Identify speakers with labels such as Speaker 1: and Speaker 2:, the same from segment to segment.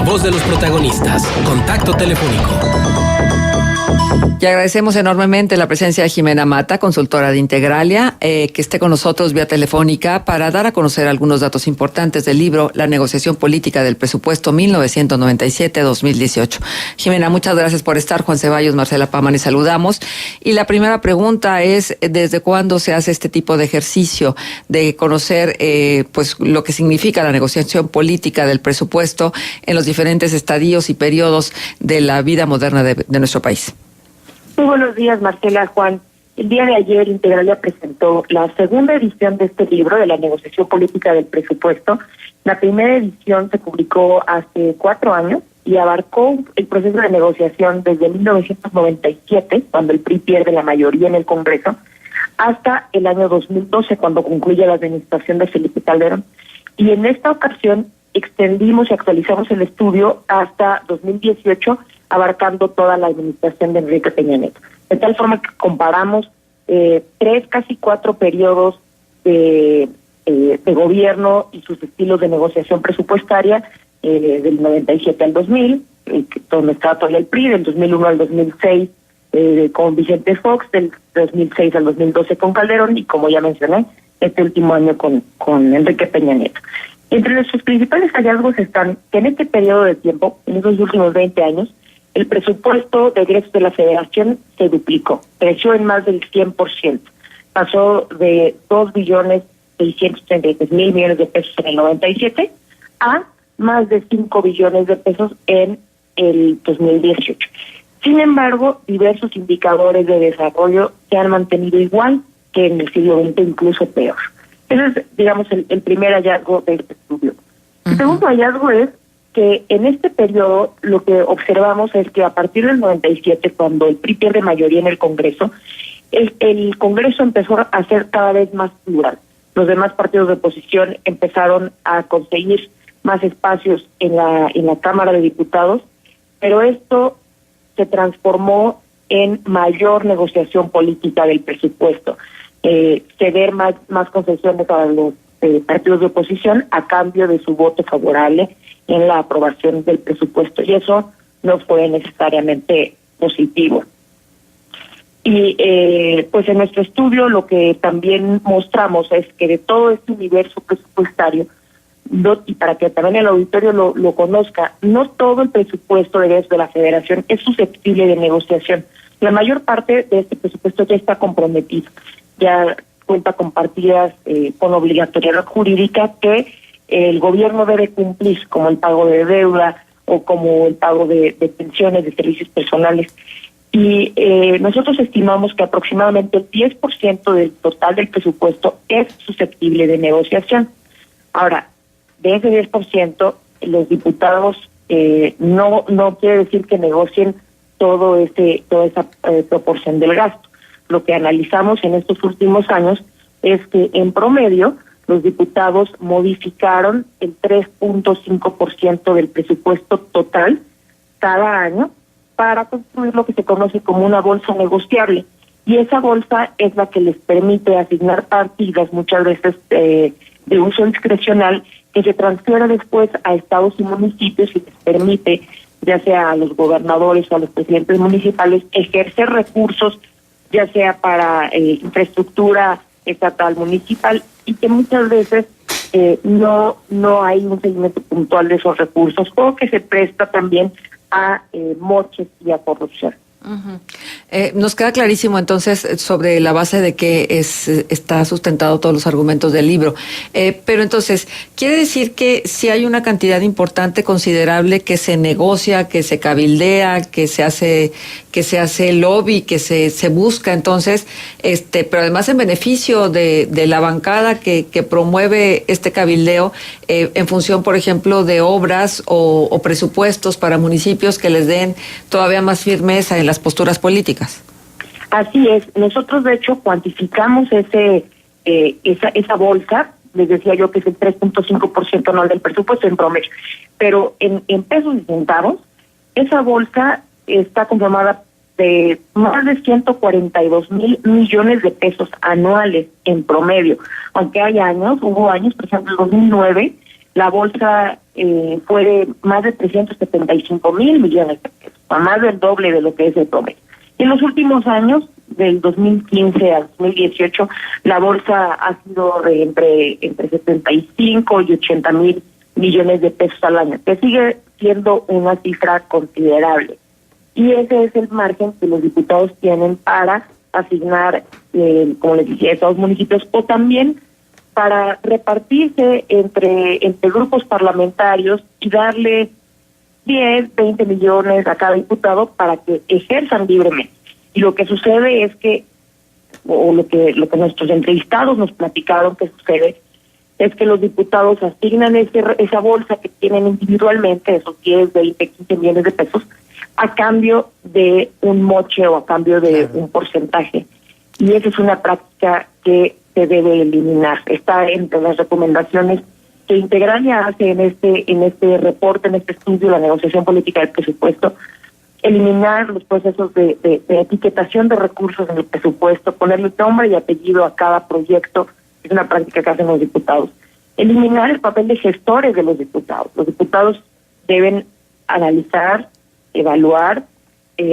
Speaker 1: voz de los protagonistas. Contacto telefónico.
Speaker 2: Y agradecemos enormemente la presencia de Jimena Mata, consultora de Integralia, que esté con nosotros vía telefónica para dar a conocer algunos datos importantes del libro La negociación política del presupuesto 1997-2018. Jimena, muchas gracias por estar. Juan Ceballos, Marcela Paman, y saludamos. Y la primera pregunta es, ¿desde cuándo se hace este tipo de ejercicio de conocer pues lo que significa la negociación política del presupuesto en los diferentes estadios y periodos de la vida moderna de nuestro país?
Speaker 3: Muy buenos días, Marcela, Juan. El día de ayer Integralia presentó la segunda edición de este libro de la negociación política del presupuesto. La primera edición se publicó hace 4 años y abarcó el proceso de negociación desde 1997, cuando el PRI pierde la mayoría en el Congreso, hasta el año 2012, cuando concluye la administración de Felipe Calderón. Y en esta ocasión extendimos y actualizamos el estudio hasta 2018, abarcando toda la administración de Enrique Peña Nieto. De tal forma que comparamos 3, casi 4 periodos de gobierno y sus estilos de negociación presupuestaria, del 97 al 2000, donde estaba todavía el PRI, del 2001 al 2006 con Vicente Fox, del 2006 al 2012 con Calderón y, como ya mencioné, este último año con Enrique Peña Nieto. Entre nuestros principales hallazgos están que en este periodo de tiempo, en esos últimos 20 años, el presupuesto de egresos de la Federación se duplicó, creció en más del 100%. Pasó de 2.633.000 millones de pesos en el 97 a más de 5 billones de pesos en el 2018. Sin embargo, diversos indicadores de desarrollo se han mantenido igual que en el siglo XX, incluso peor. Ese es, digamos, el primer hallazgo de este estudio. El segundo hallazgo es que en este periodo lo que observamos es que a partir del 97, cuando el PRI pierde mayoría en el Congreso, el Congreso empezó a ser cada vez más plural. Los demás partidos de oposición empezaron a conseguir más espacios en la Cámara de Diputados, pero esto se transformó en mayor negociación política del presupuesto, ceder más concesiones a los partidos de oposición a cambio de su voto favorable en la aprobación del presupuesto, y eso no fue necesariamente positivo. Y pues en nuestro estudio lo que también mostramos es que de todo este universo presupuestario, y para que también el auditorio lo conozca, no todo el presupuesto de la Federación es susceptible de negociación. La mayor parte de este presupuesto ya está comprometido, ya cuenta con partidas con obligatoriedad jurídica que el gobierno debe cumplir, como el pago de deuda o como el pago de pensiones, de servicios personales. Y nosotros estimamos que aproximadamente el 10% del total del presupuesto es susceptible de negociación. Ahora, de ese 10%, los diputados no quiere decir que negocien toda esa proporción del gasto. Lo que analizamos en estos últimos años es que en promedio los diputados modificaron el 3.5% del presupuesto total cada año para construir lo que se conoce como una bolsa negociable. Y esa bolsa es la que les permite asignar partidas, muchas veces de uso discrecional, que se transfiere después a estados y municipios y les permite, ya sea a los gobernadores o a los presidentes municipales, ejercer recursos, ya sea para infraestructura estatal, municipal, y que muchas veces no hay un seguimiento puntual de esos recursos, o que se presta también a moches y a corrupción.
Speaker 2: Nos queda clarísimo entonces sobre la base de que está sustentado todos los argumentos del libro, pero entonces quiere decir que si hay una cantidad importante, considerable, que se negocia, que se cabildea, que se hace lobby, que se busca entonces, pero además en beneficio de la bancada que promueve este cabildeo, en función, por ejemplo, de obras o presupuestos para municipios que les den todavía más firmeza en las posturas políticas.
Speaker 3: Así es. Nosotros, de hecho, cuantificamos esa bolsa. Les decía yo que es el 3.5% anual del presupuesto en promedio, pero en pesos y centavos, esa bolsa está conformada de más de 142,000 millones de pesos anuales en promedio, aunque hubo años, por ejemplo, en 2009, la bolsa fue de más de 375,000 millones de pesos, a más del doble de lo que es el promedio. Y en los últimos años, del 2015 al 2018, la bolsa ha sido de entre 75 y 80,000 millones de pesos al año, que sigue siendo una cifra considerable. Y ese es el margen que los diputados tienen para asignar, como les decía, esos municipios, o también para repartirse entre grupos parlamentarios y darle 10, 20 millones a cada diputado para que ejerzan libremente. Y lo que sucede es que, o lo que nuestros entrevistados nos platicaron que sucede, es que los diputados asignan esa bolsa que tienen individualmente, esos 10, 20, 15 millones de pesos, a cambio de un moche o a cambio de un porcentaje. Y esa es una práctica que se debe eliminar. Está entre las recomendaciones que Integralia hace en este reporte, en este estudio, la negociación política del presupuesto, eliminar los procesos de etiquetación de recursos en el presupuesto, ponerle nombre y apellido a cada proyecto, es una práctica que hacen los diputados. Eliminar el papel de gestores de los diputados. Los diputados deben analizar, evaluar,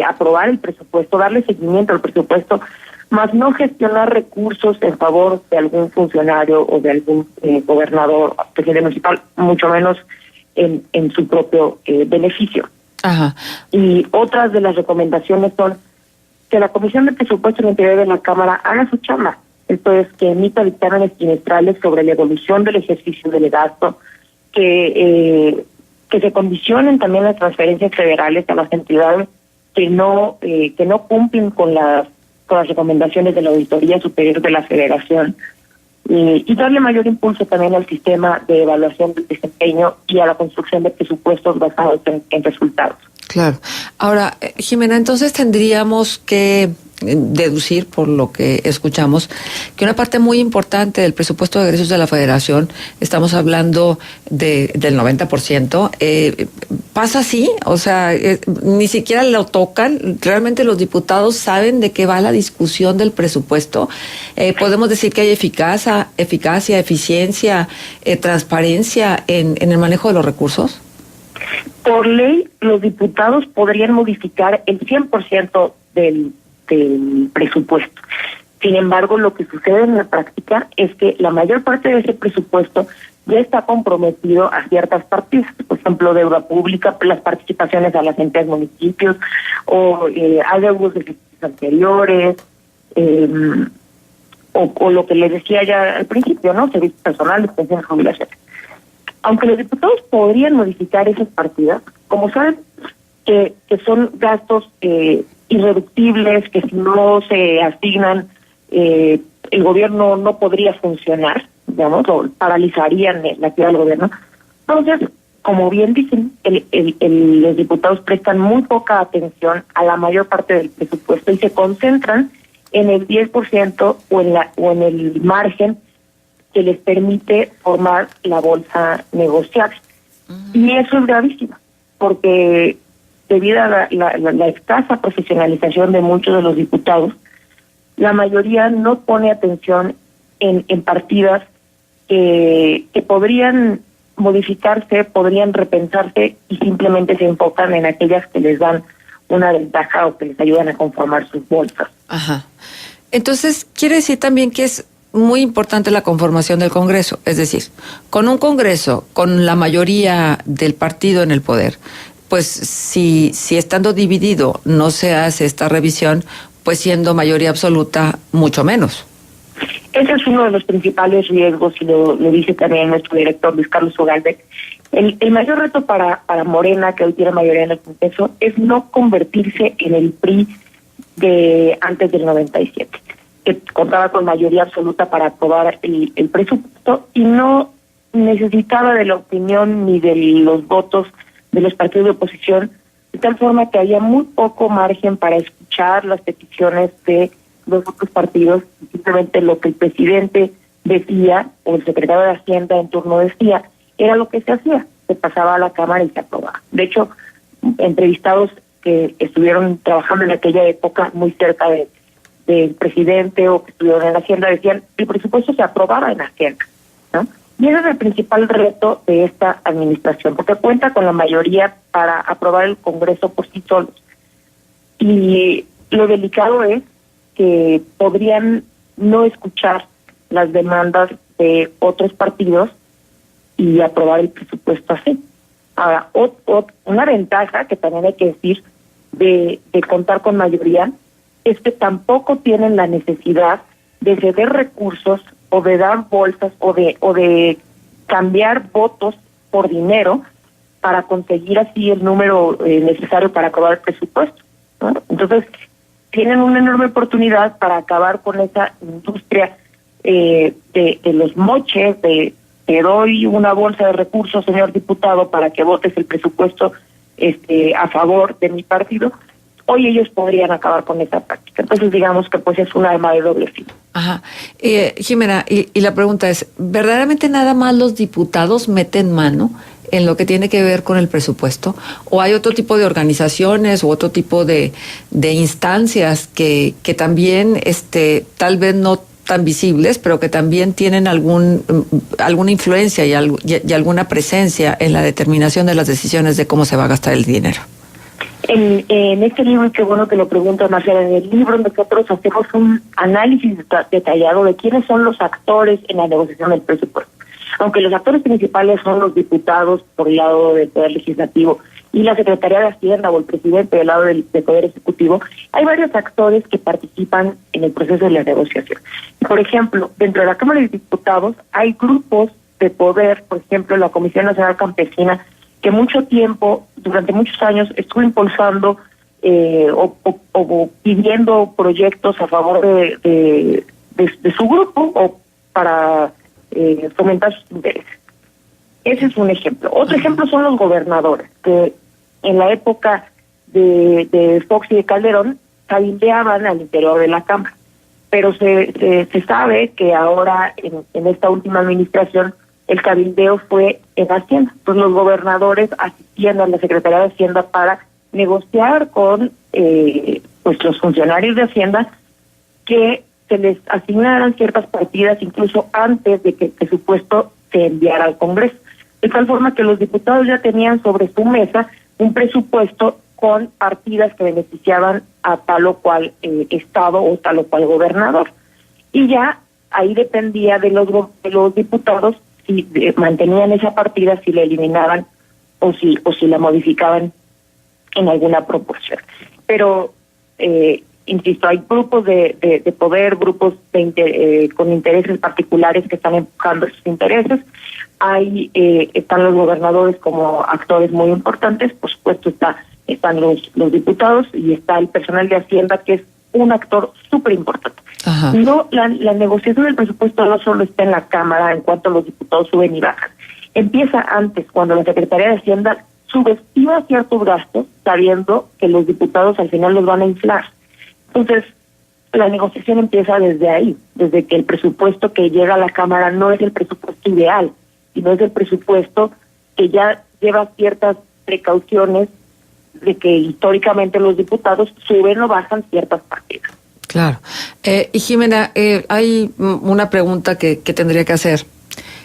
Speaker 3: aprobar el presupuesto, darle seguimiento al presupuesto, más no gestionar recursos en favor de algún funcionario o de algún gobernador, presidente municipal, mucho menos en su propio beneficio.
Speaker 2: Ajá.
Speaker 3: Y otras de las recomendaciones son que la Comisión de Presupuesto del Interior de la Cámara haga su chamba, esto es, que emita dictámenes trimestrales sobre la evolución del ejercicio del gasto, que se condicionen también las transferencias federales a las entidades que no cumplen con las recomendaciones de la Auditoría Superior de la Federación, y darle mayor impulso también al sistema de evaluación del desempeño y a la construcción de presupuestos basados en resultados.
Speaker 2: Claro. Ahora, Jimena, entonces tendríamos que deducir, por lo que escuchamos, que una parte muy importante del presupuesto de egresos de la Federación, estamos hablando del 90%, pasa así, o sea, ni siquiera lo tocan. Realmente los diputados saben de qué va la discusión del presupuesto. Podemos decir que hay eficacia, eficiencia, transparencia en el manejo de los recursos.
Speaker 3: Por ley, los diputados podrían modificar el 100% del presupuesto. Sin embargo, lo que sucede en la práctica es que la mayor parte de ese presupuesto ya está comprometido a ciertas partidas, por ejemplo, deuda pública, las participaciones a las entidades municipios, o adeudos de ejercicios anteriores, o lo que les decía ya al principio, ¿no? Servicios personales, pensiones, jubilaciones. Aunque los diputados podrían modificar esas partidas, como saben que son gastos irreductibles, que si no se asignan, el gobierno no podría funcionar, digamos, o paralizarían la actividad del gobierno. Entonces, como bien dicen, los diputados prestan muy poca atención a la mayor parte del presupuesto y se concentran en el 10% o en el margen que les permite formar la bolsa negociable. Y eso es gravísimo, porque debido a la escasa profesionalización de muchos de los diputados, la mayoría no pone atención en partidas que podrían modificarse, podrían repensarse, y simplemente se enfocan en aquellas que les dan una ventaja o que les ayudan a conformar sus bolsas.
Speaker 2: Ajá. Entonces, quiere decir también que es muy importante la conformación del Congreso, es decir, con un Congreso, con la mayoría del partido en el poder, pues si estando dividido no se hace esta revisión, pues siendo mayoría absoluta, mucho menos.
Speaker 3: Ese es uno de los principales riesgos, y lo dice también nuestro director Luis Carlos Ugalde. El mayor reto para Morena, que hoy tiene mayoría en el Congreso, es no convertirse en el PRI de antes del 97, que contaba con mayoría absoluta para aprobar el presupuesto y no necesitaba de la opinión ni de los votos de los partidos de oposición, de tal forma que había muy poco margen para escuchar las peticiones de los otros partidos, y simplemente lo que el presidente decía, o el secretario de Hacienda en turno decía, era lo que se hacía, se pasaba a la Cámara y se aprobaba. De entrevistados que estuvieron trabajando en aquella época muy cerca del presidente o que estuvieron en Hacienda decían, el presupuesto se aprobaba en Hacienda, ¿no? Y ese es el principal reto de esta administración, porque cuenta con la mayoría para aprobar el Congreso por sí solos. Y lo delicado es que podrían no escuchar las demandas de otros partidos y aprobar el presupuesto así. Ahora, una ventaja que también hay que decir de contar con mayoría es que tampoco tienen la necesidad de ceder recursos o de dar bolsas o de cambiar votos por dinero para conseguir así el número necesario para acabar el presupuesto, ¿no? Entonces, tienen una enorme oportunidad para acabar con esa industria de los moches, de te doy una bolsa de recursos, señor diputado, para que votes el presupuesto a favor de mi partido. Hoy ellos podrían acabar con esa práctica. Entonces, digamos que pues es un arma de doble filo.
Speaker 2: Ajá. Jimena, y la pregunta es, ¿verdaderamente nada más los diputados meten mano en lo que tiene que ver con el presupuesto? ¿O hay otro tipo de organizaciones u otro tipo de instancias que también, tal vez no tan visibles, pero que también tienen alguna influencia y alguna presencia en la determinación de las decisiones de cómo se va a gastar el dinero?
Speaker 3: En este libro, y qué bueno que lo preguntas, Marcela, en el libro nosotros hacemos un análisis detallado de quiénes son los actores en la negociación del presupuesto. Aunque los actores principales son los diputados por el lado del Poder Legislativo y la Secretaría de Hacienda o el presidente del lado del Poder Ejecutivo, hay varios actores que participan en el proceso de la negociación. Por ejemplo, dentro de la Cámara de Diputados hay grupos de poder, por ejemplo, la Comisión Nacional Campesina, que mucho tiempo, durante muchos años, estuvo impulsando o pidiendo proyectos a favor de su grupo o para fomentar sus intereses. Ese es un ejemplo. Otro ejemplo son los gobernadores, que en la época de Fox y de Calderón cabildeaban al interior de la Cámara. Pero se sabe que ahora, en esta última administración, el cabildeo fue en Hacienda. Entonces los gobernadores asistían a la Secretaría de Hacienda para negociar con pues los funcionarios de Hacienda que se les asignaran ciertas partidas incluso antes de que el presupuesto se enviara al Congreso. De tal forma que los diputados ya tenían sobre su mesa un presupuesto con partidas que beneficiaban a tal o cual estado o tal o cual gobernador. Y ya ahí dependía de los diputados si mantenían esa partida, si la eliminaban o si la modificaban en alguna proporción. Pero insisto, hay grupos de poder, grupos con intereses particulares que están empujando sus intereses. Están los gobernadores como actores muy importantes, por supuesto están los diputados y está el personal de Hacienda, que es un actor súper importante. No, la negociación del presupuesto no solo está en la Cámara en cuanto los diputados suben y bajan. Empieza antes, cuando la Secretaría de Hacienda subestima ciertos gastos, sabiendo que los diputados al final los van a inflar. Entonces, la negociación empieza desde ahí, desde que el presupuesto que llega a la Cámara no es el presupuesto ideal, sino es el presupuesto que ya lleva ciertas precauciones de que históricamente los diputados suben o bajan ciertas partidas.
Speaker 2: Claro. Y Jimena, hay una pregunta que tendría que hacer.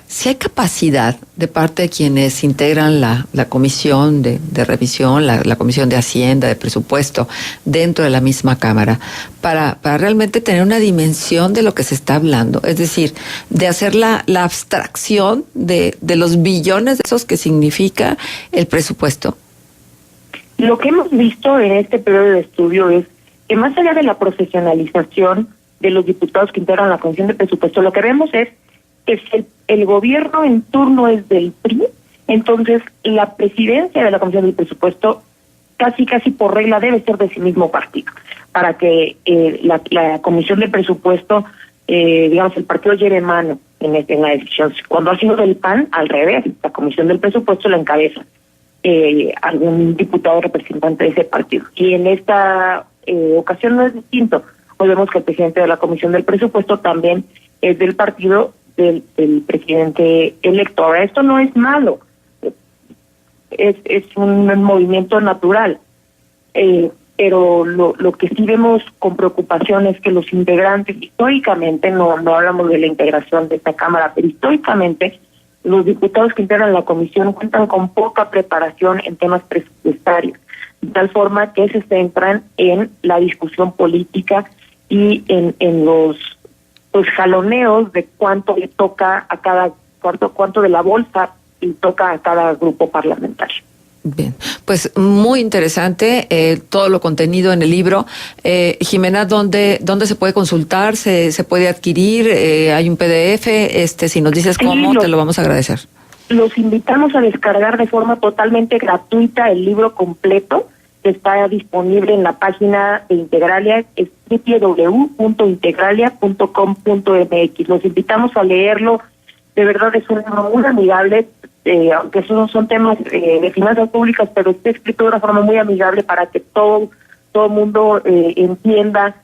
Speaker 2: Si hay capacidad de parte de quienes integran la comisión de revisión, la comisión de Hacienda, de presupuesto, dentro de la misma Cámara, para realmente tener una dimensión de lo que se está hablando, es decir, de hacer la abstracción de los billones de esos que significa el presupuesto.
Speaker 3: Lo que hemos visto en este periodo de estudio es que más allá de la profesionalización de los diputados que integran la Comisión de Presupuesto, lo que vemos es que si el gobierno en turno es del PRI, entonces la presidencia de la Comisión del Presupuesto casi por regla debe ser de sí mismo partido, para que la Comisión de Presupuesto, digamos, el partido lleve mano en la decisión. Cuando ha sido del PAN, al revés, la Comisión del Presupuesto la encabeza algún diputado representante de ese partido. Y en esta ocasión no es distinto. Hoy vemos que el presidente de la Comisión del Presupuesto también es del partido del presidente electo. Ahora, esto no es malo, es un movimiento natural, pero lo que sí vemos con preocupación es que los integrantes, históricamente, no hablamos de la integración de esta Cámara, pero históricamente los diputados que integran la comisión cuentan con poca preparación en temas presupuestarios, de tal forma que se centran en la discusión política y en los jaloneos de cuánto le toca a cada, cuánto de la bolsa le toca a cada grupo parlamentario.
Speaker 2: Bien, pues muy interesante todo lo contenido en el libro. Jimena, ¿dónde se puede consultar? ¿Se puede adquirir? ¿Hay un PDF? Si nos dices cómo, te lo vamos a agradecer.
Speaker 3: Los invitamos a descargar de forma totalmente gratuita el libro completo, que está disponible en la página de Integralia, es www.integralia.com.mx. Los invitamos a leerlo. De verdad es un libro muy amigable, aunque esos son temas de finanzas públicas, pero está escrito de una forma muy amigable para que todo mundo entienda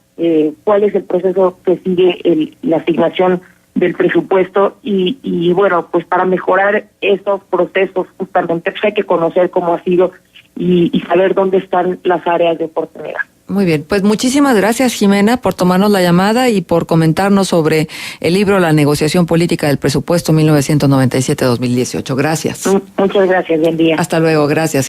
Speaker 3: cuál es el proceso que sigue la asignación del presupuesto y bueno, pues para mejorar esos procesos justamente pues hay que conocer cómo ha sido y saber dónde están las áreas de oportunidad.
Speaker 2: Muy bien, pues muchísimas gracias, Jimena, por tomarnos la llamada y por comentarnos sobre el libro La negociación política del presupuesto 1997-2018. Gracias.
Speaker 3: Muchas gracias, buen día.
Speaker 2: Hasta luego, gracias.